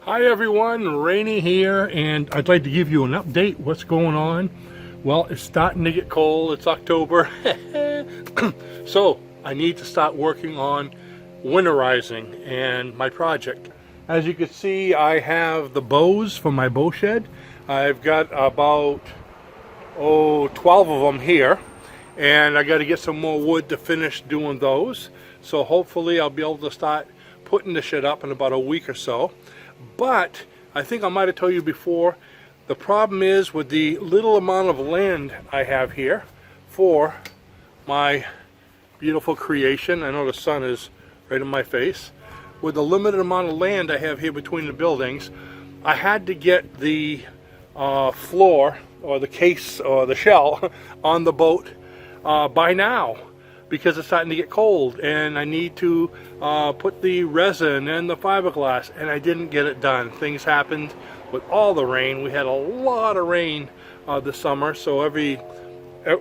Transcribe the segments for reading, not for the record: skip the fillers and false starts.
Hi everyone, Rainy here, and I'd like to give you an update. What's going on? Well, it's starting to get cold. It's October. So I need to start working on winterizing and my project. As you can see, I have the bows for my bow shed. I've got about 12 of them here, and I got to get some more wood to finish doing those. So hopefully I'll be able to start putting the shed up in about a week or so. But I think I might have told you before, the problem is with the little amount of land I have here for my beautiful creation. I know the sun is right in my face. With the limited amount of land I have here between the buildings, I had to get the floor or the case or the shell on the boat by now, because it's starting to get cold and I need to put the resin and the fiberglass, and I didn't get it done. Things happened with all the rain. We had a lot of rain this summer, so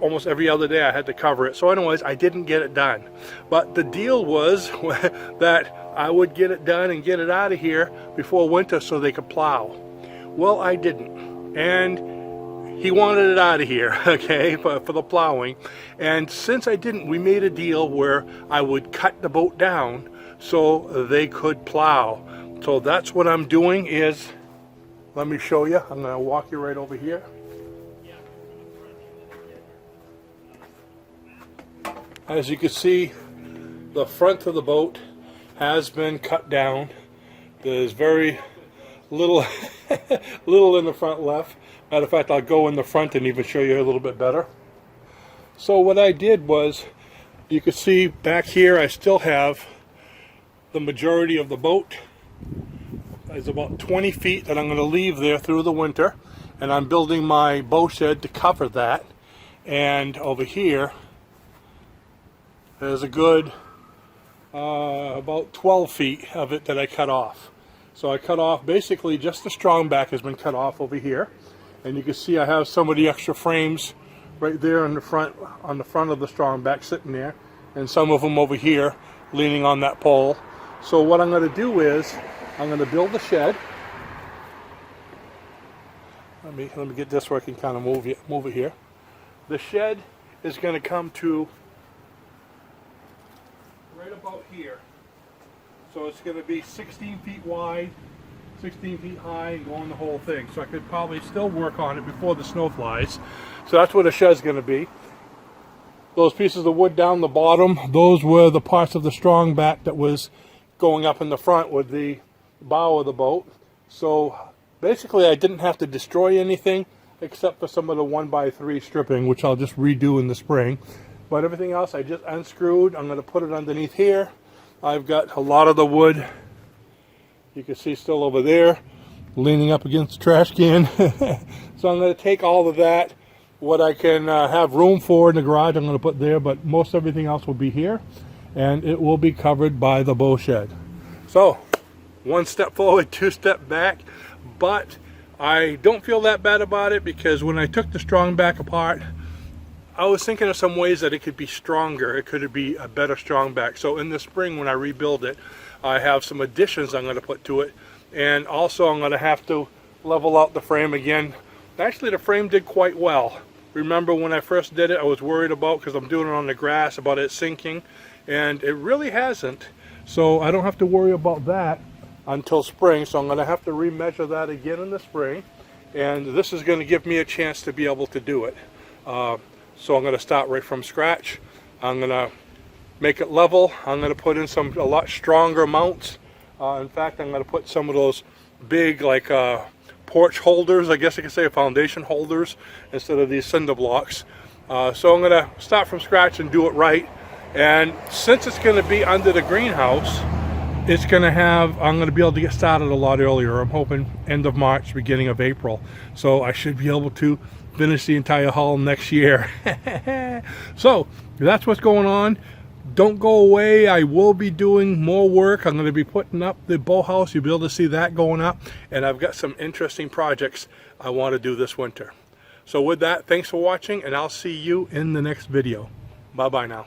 almost every other day I had to cover it. So anyways, I didn't get it done. But the deal was that I would get it done and get it out of here before winter so they could plow. Well, I didn't. And he wanted it out of here, okay, for the plowing. And since I didn't, we made a deal where I would cut the boat down so they could plow. So that's what I'm doing is, let me show you. I'm going to walk you right over here. As you can see, the front of the boat has been cut down. There's very little in the front left. Matter of fact, I'll go in the front and even show you a little bit better. So what I did was, you can see back here I still have the majority of the boat. There's about 20 feet that I'm going to leave there through the winter, and I'm building my bow shed to cover that. And over here there's a good about 12 feet of it that I cut off. So I cut off basically just the strong back has been cut off over here. And you can see I have some of the extra frames right there on the front of the strong back sitting there, and some of them over here leaning on that pole. So what I'm going to do is I'm going to build the shed. Let me get this where I can kind of move it here. The shed is going to come to right about here. So it's going to be 16 feet wide, 16 feet high, and going the whole thing. So I could probably still work on it before the snow flies. So that's what the shed's going to be. Those pieces of wood down the bottom, those were the parts of the strong back that was going up in the front with the bow of the boat. So basically I didn't have to destroy anything except for some of the 1x3 stripping, which I'll just redo in the spring. But everything else I just unscrewed. I'm going to put it underneath here. I've got a lot of the wood, you can see still over there, leaning up against the trash can. So I'm going to take all of that, what I can have room for in the garage, I'm going to put there, but most everything else will be here, and it will be covered by the bow shed. So, one step forward, two step back, but I don't feel that bad about it, because when I took the strong back apart, I was thinking of some ways that it could be stronger. It could be a better strong back. So in the spring when I rebuild it, I have some additions I'm going to put to it. And also I'm going to have to level out the frame again. Actually, the frame did quite well. Remember when I first did it, I was worried about, because I'm doing it on the grass, about it sinking. And it really hasn't. So I don't have to worry about that until spring. So I'm going to have to remeasure that again in the spring. And this is going to give me a chance to be able to do it. So I'm going to start right from scratch. I'm going to make it level. I'm going to put in a lot stronger mounts. In fact, I'm going to put some of those big, like porch holders, I guess I could say, foundation holders, instead of these cinder blocks. So I'm going to start from scratch and do it right. And since it's going to be under the greenhouse, I'm going to be able to get started a lot earlier. I'm hoping end of March, beginning of April. So I should be able to finish the entire hull next year. So that's what's going on. Don't go away. I will be doing more work. I'm going to be putting up the bow house. You'll be able to see that going up. And I've got some interesting projects I want to do this winter. So with that, thanks for watching, and I'll see you in the next video. Bye-bye now.